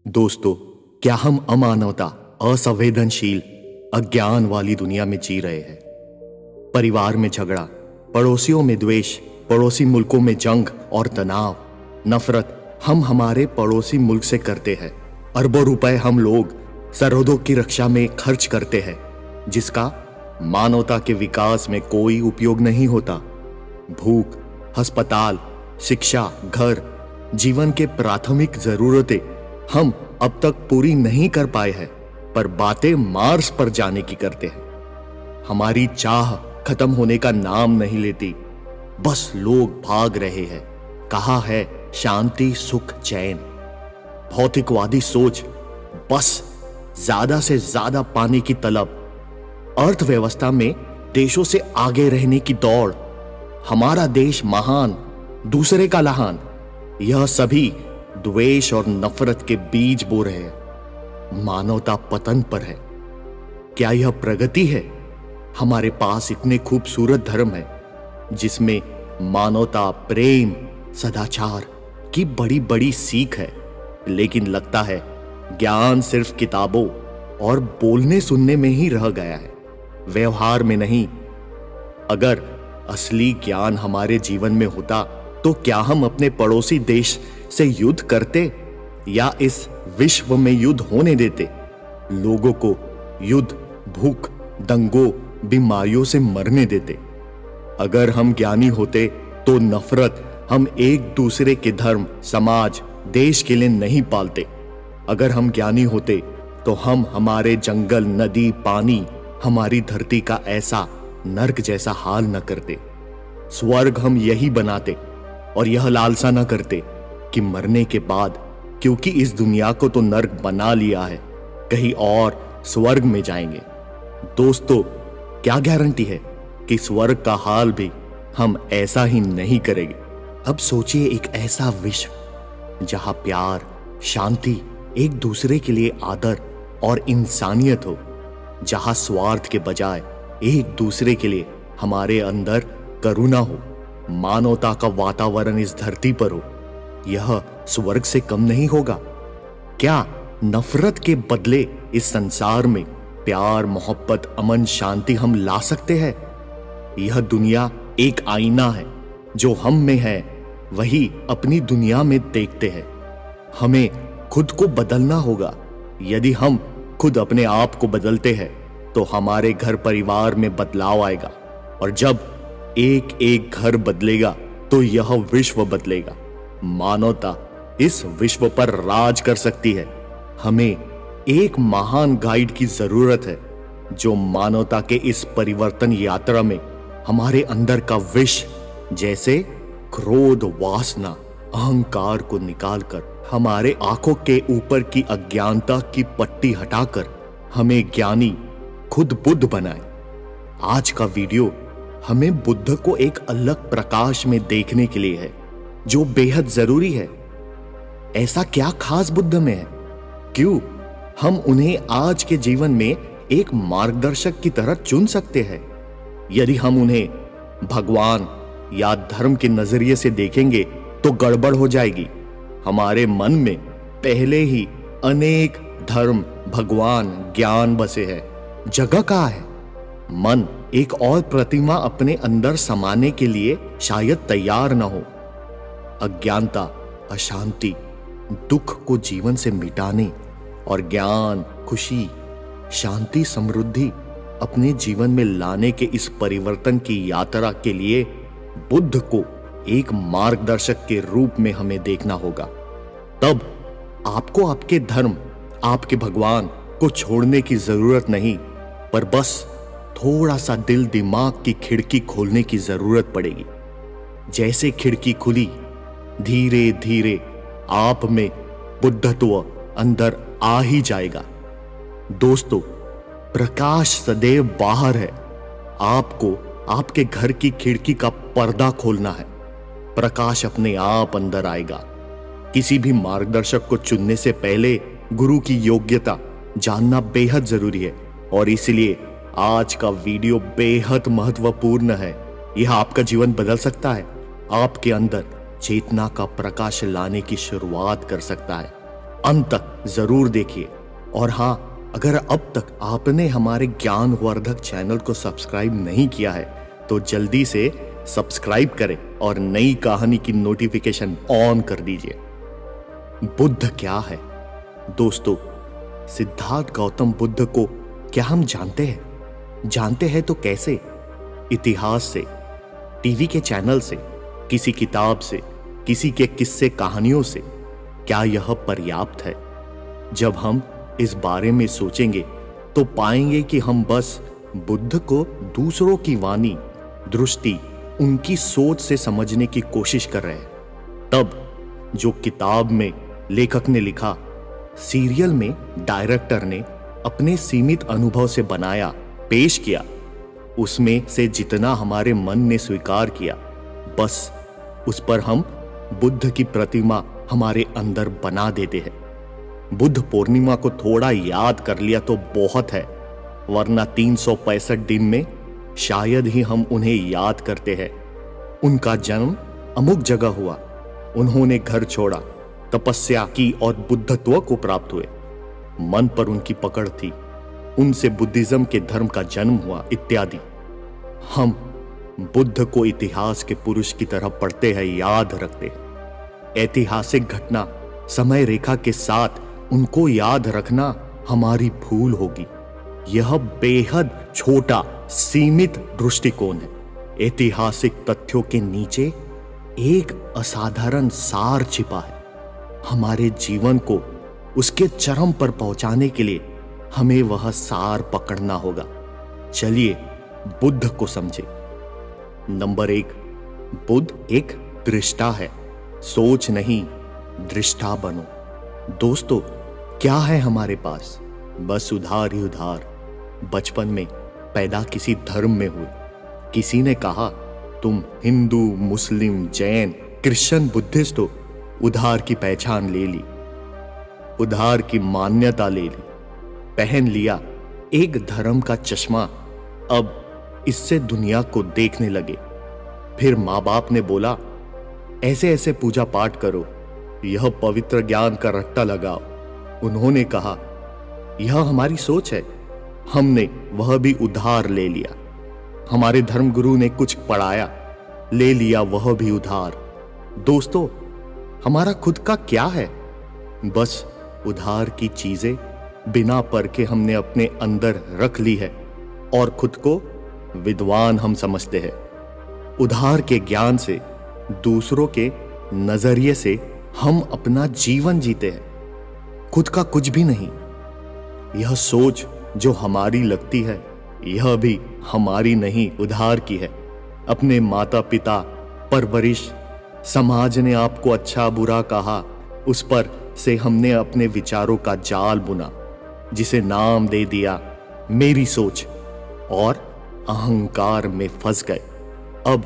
दोस्तों, क्या हम अमानवता, असंवेदनशील, अज्ञान वाली दुनिया में जी रहे हैं? परिवार में झगड़ा, पड़ोसियों में द्वेष, पड़ोसी मुल्कों में जंग और तनाव, नफरत हम हमारे पड़ोसी मुल्क से करते हैं। अरबों रुपए हम लोग सरहदों की रक्षा में खर्च करते हैं, जिसका मानवता के विकास में कोई उपयोग नहीं होता। भूख, अस्पताल, शिक्षा, घर, जीवन के प्राथमिक जरूरतें हम अब तक पूरी नहीं कर पाए हैं, पर बातें मार्स पर जाने की करते हैं। हमारी चाह खत्म होने का नाम नहीं लेती, बस लोग भाग रहे हैं। कहा है शांति, सुख, चैन। भौतिकवादी सोच, बस ज्यादा से ज्यादा पाने की तलब, अर्थव्यवस्था में देशों से आगे रहने की दौड़, हमारा देश महान, दूसरे का लहान, यह सभी द्वेष और नफरत के बीज बो रहे हैं। मानवता पतन पर है। क्या यह प्रगति है? हमारे पास इतने खूबसूरत धर्म है जिसमें मानवता, प्रेम, सदाचार की बड़ी बड़ी सीख है, लेकिन लगता है ज्ञान सिर्फ किताबों और बोलने सुनने में ही रह गया है, व्यवहार में नहीं। अगर असली ज्ञान हमारे जीवन में होता तो क्या हम अपने पड़ोसी देश से युद्ध करते या इस विश्व में युद्ध होने देते? लोगों को युद्ध, भूख, दंगों, बीमारियों से मरने देते? अगर हम ज्ञानी होते तो नफरत हम एक दूसरे के धर्म, समाज, देश के लिए नहीं पालते। अगर हम ज्ञानी होते तो हम हमारे जंगल, नदी, पानी, हमारी धरती का ऐसा नर्क जैसा हाल न करते। स्वर्ग हम यही बनाते और यह लालसा न करते कि मरने के बाद, क्योंकि इस दुनिया को तो नर्क बना लिया है, कहीं और स्वर्ग में जाएंगे। दोस्तों, क्या गारंटी है कि स्वर्ग का हाल भी हम ऐसा ही नहीं करेंगे? अब सोचिए एक ऐसा विश्व जहां प्यार, शांति, एक दूसरे के लिए आदर और इंसानियत हो, जहां स्वार्थ के बजाय एक दूसरे के लिए हमारे अंदर करुणा हो, मानवता का वातावरण इस धरती पर हो। यह स्वर्ग से कम नहीं होगा। क्या नफरत के बदले इस संसार में प्यार, मोहब्बत, अमन, शांति हम ला सकते हैं? यह दुनिया एक आईना है, जो हम में है वही अपनी दुनिया में देखते हैं। हमें खुद को बदलना होगा। यदि हम खुद अपने आप को बदलते हैं तो हमारे घर परिवार में बदलाव आएगा, और जब एक एक घर बदलेगा तो यह विश्व बदलेगा। मानवता इस विश्व पर राज कर सकती है। हमें एक महान गाइड की जरूरत है, जो मानवता के इस परिवर्तन यात्रा में हमारे अंदर का विष, जैसे क्रोध, वासना, अहंकार को निकालकर हमारे आंखों के ऊपर की अज्ञानता की पट्टी हटाकर हमें ज्ञानी, खुद बुद्ध बनाए। आज का वीडियो हमें बुद्ध को एक अलग प्रकाश में देखने के लिए है, जो बेहद जरूरी है। ऐसा क्या खास बुद्ध में है? क्यों हम उन्हें आज के जीवन में एक मार्गदर्शक की तरह चुन सकते हैं? यदि हम उन्हें भगवान या धर्म के नजरिए से देखेंगे तो गड़बड़ हो जाएगी। हमारे मन में पहले ही अनेक धर्म, भगवान, ज्ञान बसे हैं। जगह कहाँ है? मन एक और प्रतिमा अपने अंदर समाने के लिए शायद तैयार न हो। अज्ञानता, अशांति, दुख को जीवन से मिटाने और ज्ञान, खुशी, शांति, समृद्धि अपने जीवन में लाने के इस परिवर्तन की यात्रा के लिए बुद्ध को एक मार्गदर्शक के रूप में हमें देखना होगा। तब आपको आपके धर्म, आपके भगवान को छोड़ने की जरूरत नहीं, पर बस थोड़ा सा दिल दिमाग की खिड़की खोलने की जरूरत पड़ेगी। जैसे खिड़की खुली, धीरे धीरे आप में बुद्धत्व अंदर आ ही जाएगा। दोस्तों, प्रकाश सदैव बाहर है। आपको आपके घर की खिड़की का पर्दा खोलना है। प्रकाश अपने आप अंदर आएगा। किसी भी मार्गदर्शक को चुनने से पहले गुरु की योग्यता जानना बेहद जरूरी है, और इसलिए आज का वीडियो बेहद महत्वपूर्ण है। यह आपका जीवन बदल सकता है, आपके अंदर चेतना का प्रकाश लाने की शुरुआत कर सकता है। अंत तक जरूर देखिए। और हाँ, अगर अब तक आपने हमारे ज्ञानवर्धक चैनल को सब्सक्राइब नहीं किया है तो जल्दी से सब्सक्राइब करें और नई कहानी की नोटिफिकेशन ऑन कर दीजिए। बुद्ध क्या है? दोस्तों, सिद्धार्थ गौतम बुद्ध को क्या हम जानते हैं? जानते हैं तो कैसे? इतिहास से, टीवी के चैनल से, किसी किताब से, किसी के किस्से कहानियों से? क्या यह पर्याप्त है? जब हम इस बारे में सोचेंगे तो पाएंगे कि हम बस बुद्ध को दूसरों की वाणी, दृष्टि, उनकी सोच से समझने की कोशिश कर रहे हैं। तब जो किताब में लेखक ने लिखा, सीरियल में डायरेक्टर ने अपने सीमित अनुभव से बनाया, पेश किया, उसमें से जितना हमारे मन ने स्वीकार किया, बस उस पर हम बुद्ध की प्रतिमा हमारे अंदर बना देते हैं। बुद्ध पूर्णिमा को थोड़ा याद कर लिया तो बहुत है, वरना 365 दिन में शायद ही हम उन्हें याद करते हैं। उनका जन्म अमुक जगह हुआ, उन्होंने घर छोड़ा, तपस्या की और बुद्धत्व को प्राप्त हुए, मन पर उनकी पकड़ थी, उनसे बुद्धिज्म के धर्म का जन्म हुआ, इत्यादि। हम बुद्ध को इतिहास के पुरुष की तरह पढ़ते हैं, याद रखते हैं। ऐतिहासिक घटना, समय रेखा के साथ उनको याद रखना हमारी भूल होगी। यह बेहद छोटा, सीमित दृष्टिकोण है। ऐतिहासिक तथ्यों के नीचे एक असाधारण सार छिपा है। हमारे जीवन को उसके चरम पर पहुंचाने के लिए हमें वह सार पकड़ना होगा। चलिए बुद्ध को समझे। नंबर 1, बुद्ध एक दृष्टा है। सोच नहीं, दृष्टा बनो। दोस्तों, क्या है हमारे पास? बस उधार ही उधार। बचपन में पैदा किसी धर्म में हुए, किसी ने कहा तुम हिंदू, मुस्लिम, जैन, क्रिश्चियन, बुद्धिस्ट हो, उधार की पहचान ले ली, उधार की मान्यता ले ली, पहन लिया एक धर्म का चश्मा, अब इससे दुनिया को देखने लगे। फिर माँ बाप ने बोला ऐसे ऐसे पूजा पाठ करो, यह पवित्र ज्ञान का रट्टा लगाओ। उन्होंने कहा यह हमारी सोच है, हमने वह भी उधार ले लिया। हमारे धर्मगुरु ने कुछ पढ़ाया, ले लिया वह भी उधार। दोस्तों, हमारा खुद का क्या है? बस उधार की चीजें बिना परखे हमने अपने अंदर रख ली है और खुद को विद्वान हम समझते हैं। उधार के ज्ञान से, दूसरों के नजरिए से हम अपना जीवन जीते हैं, खुद का कुछ भी नहीं। यह सोच जो हमारी लगती है, यह भी हमारी नहीं, उधार की है। अपने माता पिता, परवरिश, समाज ने आपको अच्छा बुरा कहा, उस पर से हमने अपने विचारों का जाल बुना, जिसे नाम दे दिया मेरी सोच, और अहंकार में फंस गए। अब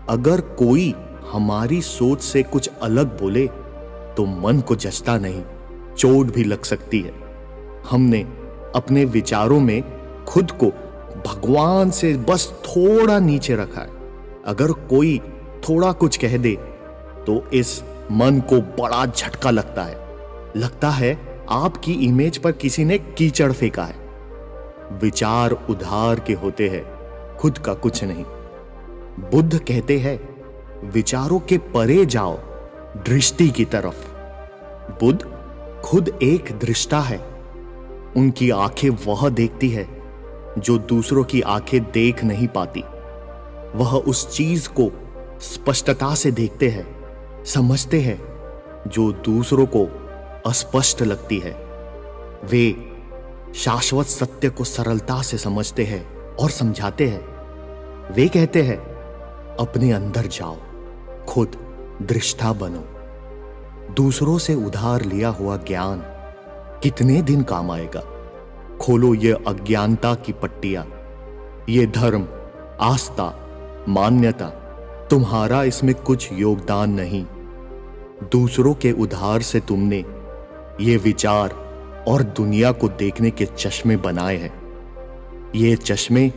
अगर कोई हमारी सोच से कुछ अलग बोले तो मन को जचता नहीं, चोट भी लग सकती है। हमने अपने विचारों में खुद को भगवान से बस थोड़ा नीचे रखा है। अगर कोई थोड़ा कुछ कह दे तो इस मन को बड़ा झटका लगता है आपकी इमेज पर किसी ने कीचड़ फेंका है। विचार उधार के होते हैं, खुद का कुछ नहीं। बुद्ध कहते हैं विचारों के परे जाओ, दृष्टि की तरफ। बुद्ध खुद एक दृष्टा है। उनकी आंखें वह देखती है जो दूसरों की आंखें देख नहीं पाती। वह उस चीज को स्पष्टता से देखते हैं, समझते हैं जो दूसरों को अस्पष्ट लगती है। वे शाश्वत सत्य को सरलता से समझते हैं और समझाते हैं। वे कहते हैं अपने अंदर जाओ, खुद दृष्टा बनो। दूसरों से उधार लिया हुआ ज्ञान कितने दिन काम आएगा? खोलो ये अज्ञानता की पट्टियां, ये धर्म, आस्था, मान्यता, तुम्हारा इसमें कुछ योगदान नहीं। दूसरों के उधार से तुमने ये विचार और दुनिया को देखने के चश्मे बनाए हैं। ये चश्मे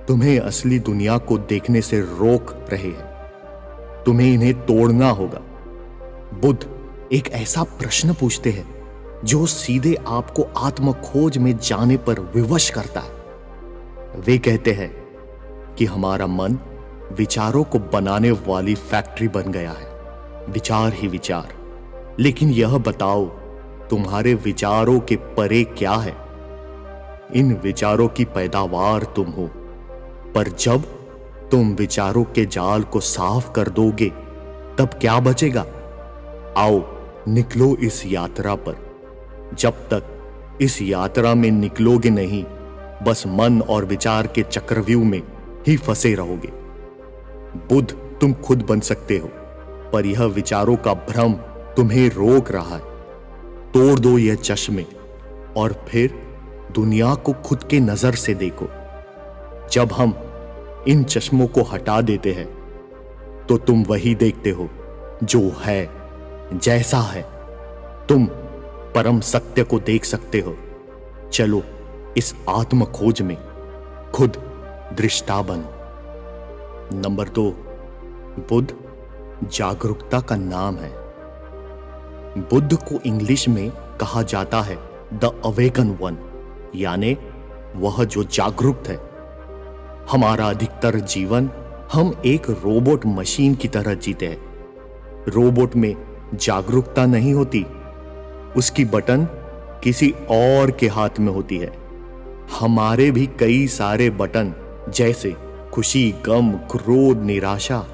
तुम्हें असली दुनिया को देखने से रोक रहे हैं। तुम्हें इन्हें तोड़ना होगा। बुद्ध एक ऐसा प्रश्न पूछते हैं जो सीधे आपको आत्म खोज में जाने पर विवश करता है। वे कहते हैं कि हमारा मन विचारों को बनाने वाली फैक्ट्री बन गया है, विचार ही विचार। लेकिन यह बताओ, तुम्हारे विचारों के परे क्या है? इन विचारों की पैदावार तुम हो, पर जब तुम विचारों के जाल को साफ कर दोगे तब क्या बचेगा? आओ निकलो इस यात्रा पर। जब तक इस यात्रा में निकलोगे नहीं, बस मन और विचार के चक्रव्यूह में ही फंसे रहोगे। बुद्ध तुम खुद बन सकते हो, पर यह विचारों का भ्रम तुम्हें रोक रहा है। तोड़ दो यह चश्मे और फिर दुनिया को खुद के नजर से देखो। जब हम इन चश्मों को हटा देते हैं तो तुम वही देखते हो जो है, जैसा है। तुम परम सत्य को देख सकते हो। चलो इस आत्म खोज में खुद दृष्टा बनो। नंबर 2, बुद्ध जागरूकता का नाम है। बुद्ध को इंग्लिश में कहा जाता है द अवेकन वन, यानी वह जो जागरूक है। हमारा अधिकतर जीवन हम एक रोबोट मशीन की तरह जीते हैं। रोबोट में जागरूकता नहीं होती, उसकी बटन किसी और के हाथ में होती है। हमारे भी कई सारे बटन, जैसे खुशी, गम, क्रोध, निराशा,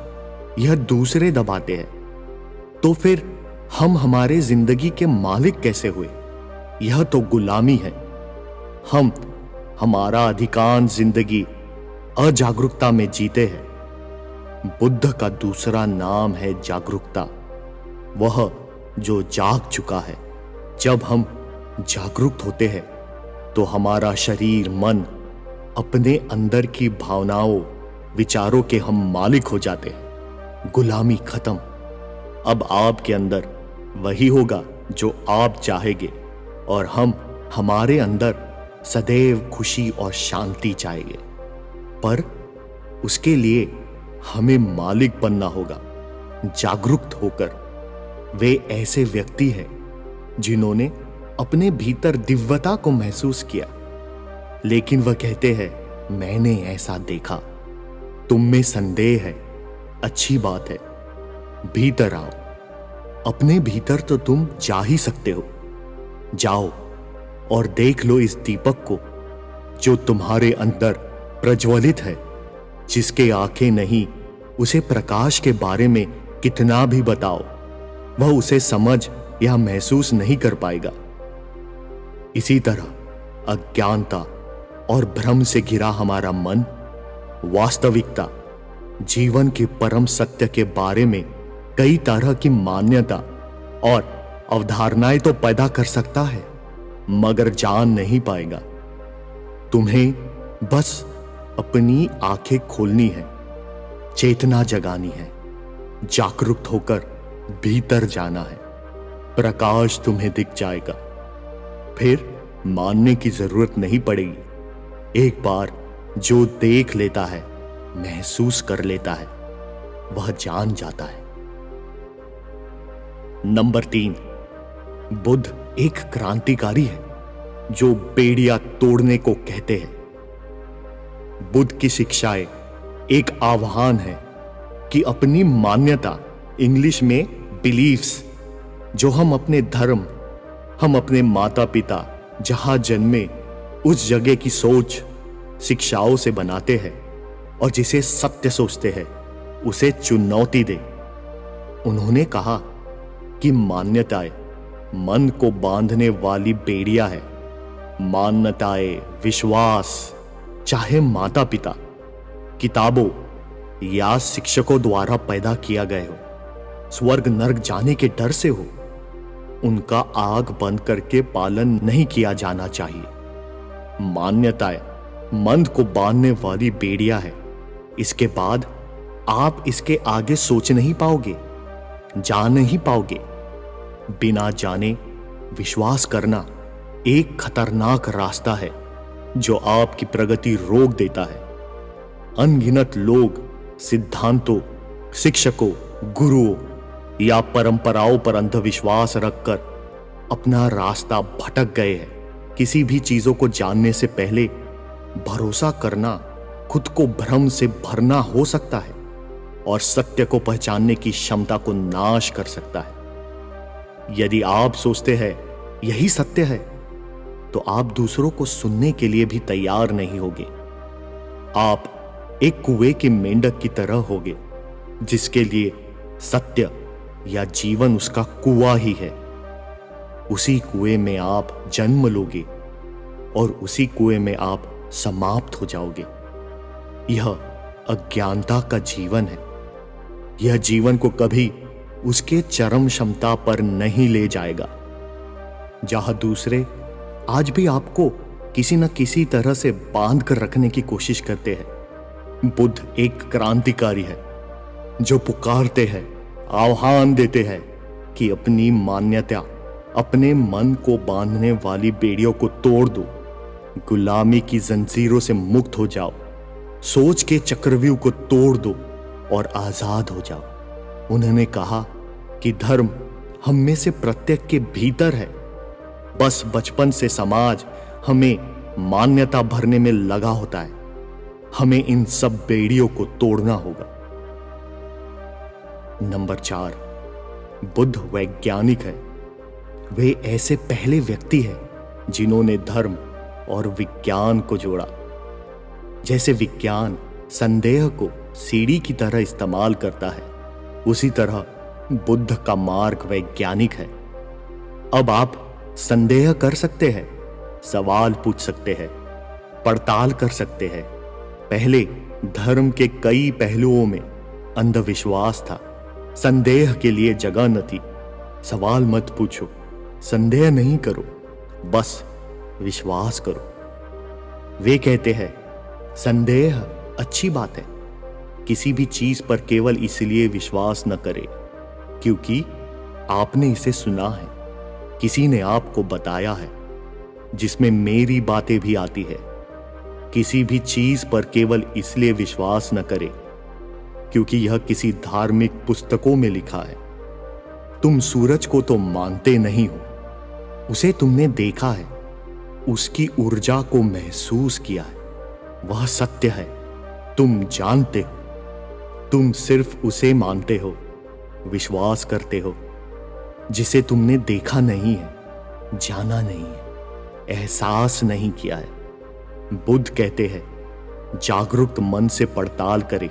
यह दूसरे दबाते हैं। तो फिर हम हमारे जिंदगी के मालिक कैसे हुए? यह तो गुलामी है। हम हमारा अधिकांश जिंदगी अजागरूकता में जीते हैं। बुद्ध का दूसरा नाम है जागरूकता, वह जो जाग चुका है। जब हम जागरूक होते हैं तो हमारा शरीर, मन, अपने अंदर की भावनाओं, विचारों के हम मालिक हो जाते हैं। गुलामी खत्म। अब आपके अंदर वही होगा जो आप चाहेंगे, और हम हमारे अंदर सदैव खुशी और शांति चाहेंगे। पर उसके लिए हमें मालिक बनना होगा। जागरूक होकर वे ऐसे व्यक्ति हैं जिन्होंने अपने भीतर दिव्यता को महसूस किया, लेकिन वह कहते हैं मैंने ऐसा देखा। तुम में संदेह है, अच्छी बात है, भीतर आओ। अपने भीतर तो तुम जा ही सकते हो। जाओ और देख लो इस दीपक को जो तुम्हारे अंदर प्रज्वलित है। जिसके आंखें नहीं, उसे प्रकाश के बारे में कितना भी बताओ, वह उसे समझ या महसूस नहीं कर पाएगा। इसी तरह अज्ञानता और भ्रम से घिरा हमारा मन वास्तविकता, जीवन के परम सत्य के बारे में कई तरह की मान्यता और अवधारणाएं तो पैदा कर सकता है, मगर जान नहीं पाएगा। तुम्हें बस अपनी आंखें खोलनी है, चेतना जगानी है, जागरूक होकर भीतर जाना है। प्रकाश तुम्हें दिख जाएगा, फिर मानने की जरूरत नहीं पड़ेगी। एक बार जो देख लेता है, महसूस कर लेता है, वह जान जाता है। नंबर 3, बुद्ध एक क्रांतिकारी है जो बेड़ियां तोड़ने को कहते हैं। बुद्ध की शिक्षाएं एक आह्वान है कि अपनी मान्यता, इंग्लिश में बिलीफ्स, जो हम अपने धर्म, हम अपने माता पिता जहां जन्मे उस जगह की सोच, शिक्षाओं से बनाते हैं और जिसे सत्य सोचते हैं, उसे चुनौती दे। उन्होंने कहा कि मान्यताएं मन को बांधने वाली बेड़ियां है। मान्यताएं, विश्वास, चाहे माता पिता, किताबों या शिक्षकों द्वारा पैदा किया गए हो, स्वर्ग नर्क जाने के डर से हो, उनका आग बंद करके पालन नहीं किया जाना चाहिए। मान्यताएं मन को बांधने वाली बेड़ियां है। इसके बाद आप इसके आगे सोच नहीं पाओगे, जान नहीं पाओगे। बिना जाने विश्वास करना एक खतरनाक रास्ता है जो आपकी प्रगति रोक देता है। अनगिनत लोग सिद्धांतों, शिक्षकों, गुरुओं या परंपराओं पर अंधविश्वास रखकर अपना रास्ता भटक गए हैं। किसी भी चीजों को जानने से पहले भरोसा करना खुद को भ्रम से भरना हो सकता है और सत्य को पहचानने की क्षमता को नाश कर सकता है। यदि आप सोचते हैं यही सत्य है, तो आप दूसरों को सुनने के लिए भी तैयार नहीं होगे। आप एक कुएं के मेंढक की तरह होगे, जिसके लिए सत्य या जीवन उसका कुआं ही है। उसी कुएं में आप जन्म लोगे और उसी कुएं में आप समाप्त हो जाओगे। यह अज्ञानता का जीवन है। यह जीवन को कभी उसके चरम क्षमता पर नहीं ले जाएगा। जहां दूसरे आज भी आपको किसी न किसी तरह से बांध कर रखने की कोशिश करते हैं, बुद्ध एक क्रांतिकारी है जो पुकारते हैं, आह्वान देते हैं कि अपनी मान्यता, अपने मन को बांधने वाली बेड़ियों को तोड़ दो, गुलामी की जंजीरों से मुक्त हो जाओ, सोच के चक्रव्यूह को तोड़ दो और आजाद हो जाओ। उन्होंने कहा कि धर्म हम में से प्रत्येक के भीतर है, बस बचपन से समाज हमें मान्यता भरने में लगा होता है। हमें इन सब बेड़ियों को तोड़ना होगा। नंबर 4, बुद्ध वैज्ञानिक है। वे ऐसे पहले व्यक्ति हैं जिन्होंने धर्म और विज्ञान को जोड़ा। जैसे विज्ञान संदेह को सीढ़ी की तरह इस्तेमाल करता है, उसी तरह बुद्ध का मार्ग वैज्ञानिक है। अब आप संदेह कर सकते हैं, सवाल पूछ सकते हैं, पड़ताल कर सकते हैं। पहले धर्म के कई पहलुओं में अंधविश्वास था, संदेह के लिए जगह न थी। सवाल मत पूछो, संदेह नहीं करो, बस विश्वास करो। वे कहते हैं संदेह अच्छी बात है। किसी भी चीज पर केवल इसलिए विश्वास न करें क्योंकि आपने इसे सुना है, किसी ने आपको बताया है, जिसमें मेरी बातें भी आती है। किसी भी चीज पर केवल इसलिए विश्वास न करें क्योंकि यह किसी धार्मिक पुस्तकों में लिखा है। तुम सूरज को तो मानते नहीं हो, उसे तुमने देखा है, उसकी ऊर्जा को महसूस किया है, वह सत्य है, तुम जानते हो। तुम सिर्फ उसे मानते हो, विश्वास करते हो, जिसे तुमने देखा नहीं है, जाना नहीं है, एहसास नहीं किया है। बुद्ध कहते हैं जागरूक मन से पड़ताल करे,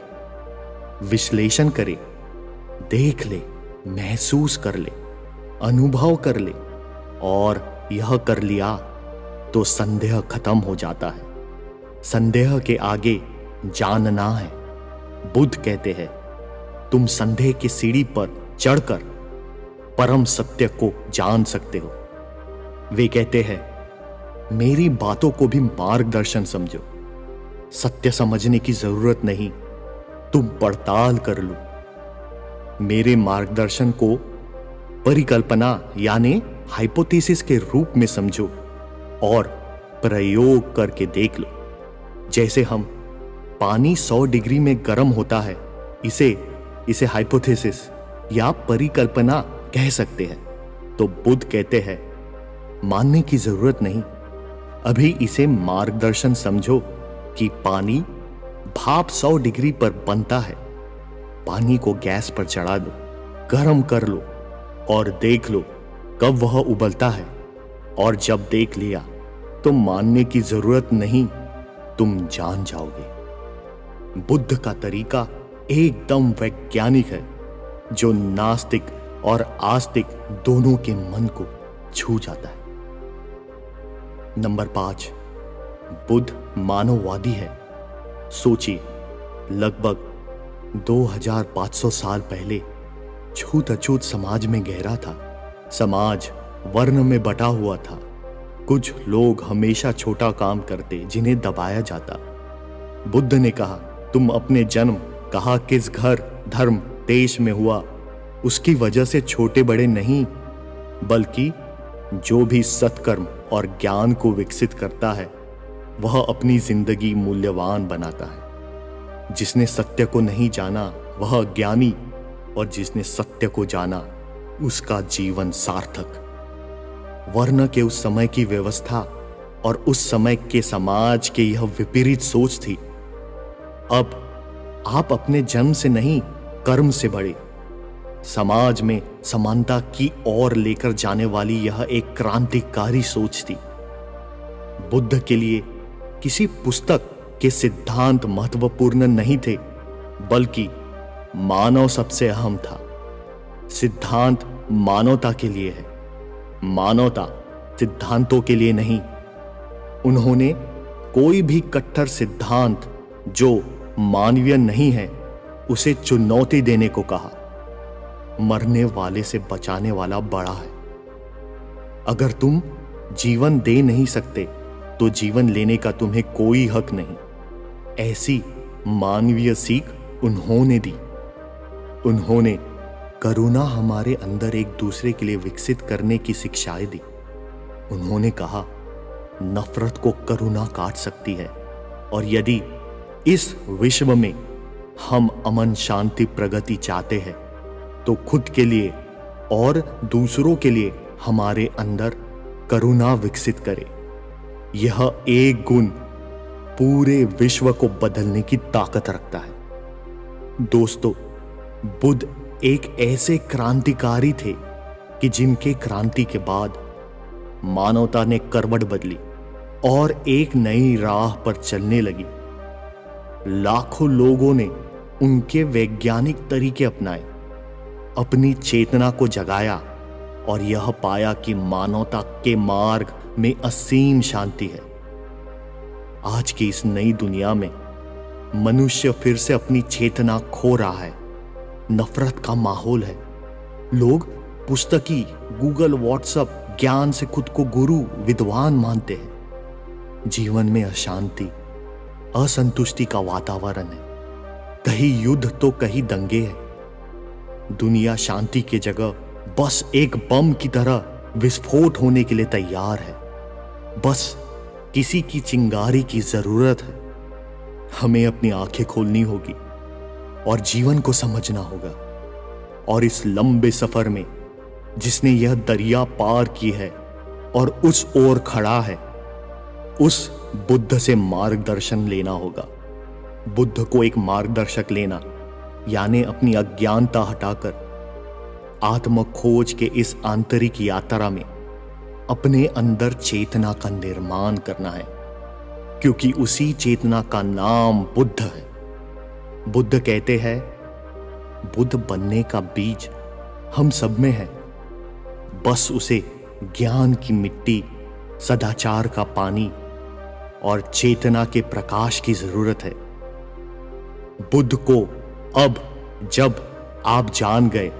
विश्लेषण करे, देख ले, महसूस कर ले, अनुभव कर ले, और यह कर लिया तो संदेह खत्म हो जाता है। संदेह के आगे जानना है। बुद्ध कहते हैं तुम संदेह की सीढ़ी पर चढ़कर परम सत्य को जान सकते हो। वे कहते हैं मेरी बातों को भी मार्गदर्शन समझो। सत्य समझने की जरूरत नहीं, तुम पड़ताल कर लो। मेरे मार्गदर्शन को परिकल्पना यानी हाइपोथेसिस के रूप में समझो और प्रयोग करके देख लो। जैसे हम पानी 100 डिग्री में गर्म होता है, इसे हाइपोथेसिस या परिकल्पना कह सकते हैं। तो बुद्ध कहते हैं मानने की जरूरत नहीं, अभी इसे मार्गदर्शन समझो कि पानी भाप 100 डिग्री पर बनता है। पानी को गैस पर चढ़ा दो, गर्म कर लो और देख लो कब वह उबलता है। और जब देख लिया तो मानने की जरूरत नहीं, तुम जान जाओगे। बुद्ध का तरीका एकदम वैज्ञानिक है, जो नास्तिक और आस्तिक दोनों के मन को छू जाता है। नंबर 5, बुद्ध मानववादी है। सोचिए, लगभग 2500 साल पहले छूत अछूत समाज में गहरा था। समाज वर्ण में बटा हुआ था। कुछ लोग हमेशा छोटा काम करते जिन्हें दबाया जाता। बुद्ध ने कहा तुम अपने जन्म कहा किस घर, धर्म, देश में हुआ, उसकी वजह से छोटे बड़े नहीं, बल्कि जो भी सत्कर्म और ज्ञान को विकसित करता है वह अपनी जिंदगी मूल्यवान बनाता है। जिसने सत्य को नहीं जाना वह अज्ञानी, और जिसने सत्य को जाना उसका जीवन सार्थक। वर्ण के उस समय की व्यवस्था और उस समय के समाज के यह विपरीत सोच थी। अब आप अपने जन्म से नहीं, कर्म से बढ़े। समाज में समानता की ओर लेकर जाने वाली यह एक क्रांतिकारी सोच थी। बुद्ध के लिए किसी पुस्तक के सिद्धांत महत्वपूर्ण नहीं थे, बल्कि मानव सबसे अहम था। सिद्धांत मानवता के लिए है, मानवता सिद्धांतों के लिए नहीं। उन्होंने कोई भी कट्टर सिद्धांत जो मानवीय नहीं है उसे चुनौती देने को कहा। मरने वाले से बचाने वाला बड़ा है। अगर तुम जीवन दे नहीं सकते तो जीवन लेने का तुम्हें कोई हक नहीं। ऐसी मानवीय सीख उन्होंने दी। उन्होंने करुणा हमारे अंदर एक दूसरे के लिए विकसित करने की शिक्षाएं दी। उन्होंने कहा, नफरत को करुणा काट सकती है, और यदि इस विश्व में हम अमन, शांति, प्रगति चाहते हैं तो खुद के लिए और दूसरों के लिए हमारे अंदर करुणा विकसित करें। यह एक गुण पूरे विश्व को बदलने की ताकत रखता है। दोस्तों, बुद्ध एक ऐसे क्रांतिकारी थे कि जिनके क्रांति के बाद मानवता ने करवट बदली और एक नई राह पर चलने लगी। लाखों लोगों ने उनके वैज्ञानिक तरीके अपनाए, अपनी चेतना को जगाया और यह पाया कि मानवता के मार्ग में असीम शांति है। आज की इस नई दुनिया में मनुष्य फिर से अपनी चेतना खो रहा है। नफरत का माहौल है। लोग पुस्तकी, गूगल, व्हाट्सएप ज्ञान से खुद को गुरु, विद्वान मानते हैं। जीवन में अशांति, असंतुष्टि का वातावरण है। कहीं युद्ध तो कहीं दंगे हैं। दुनिया शांति की जगह बस एक बम की तरह विस्फोट होने के लिए तैयार है। बस किसी की चिंगारी की जरूरत है। हमें अपनी आंखें खोलनी होगी और जीवन को समझना होगा। और इस लंबे सफर में जिसने यह दरिया पार की है और उस ओर खड़ा है, उस बुद्ध से मार्गदर्शन लेना होगा। बुद्ध को एक मार्गदर्शक लेना यानी अपनी अज्ञानता हटाकर आत्म खोज के इस आंतरिक यात्रा में अपने अंदर चेतना का निर्माण करना है, क्योंकि उसी चेतना का नाम बुद्ध है। बुद्ध कहते हैं, बुद्ध बनने का बीज हम सब में है, बस उसे ज्ञान की मिट्टी, सदाचार का पानी और चेतना के प्रकाश की जरूरत है। बुद्ध को अब जब आप जान गए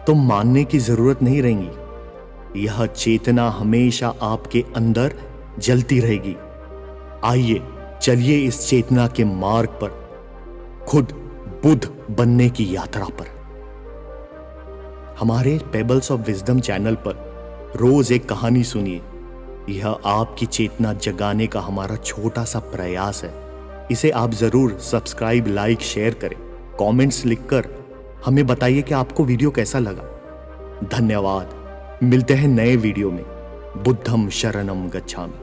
तो मानने की जरूरत नहीं रहेगी। यह चेतना हमेशा आपके अंदर जलती रहेगी। आइए चलिए इस चेतना के मार्ग पर, खुद बुद्ध बनने की यात्रा पर। हमारे पेबल्स ऑफ विजडम चैनल पर रोज एक कहानी सुनिए। यह आपकी चेतना जगाने का हमारा छोटा सा प्रयास है। इसे आप जरूर सब्सक्राइब, लाइक, शेयर करें। कमेंट्स लिखकर हमें बताइए कि आपको वीडियो कैसा लगा। धन्यवाद। मिलते हैं नए वीडियो में। बुद्धं शरणं गच्छामि।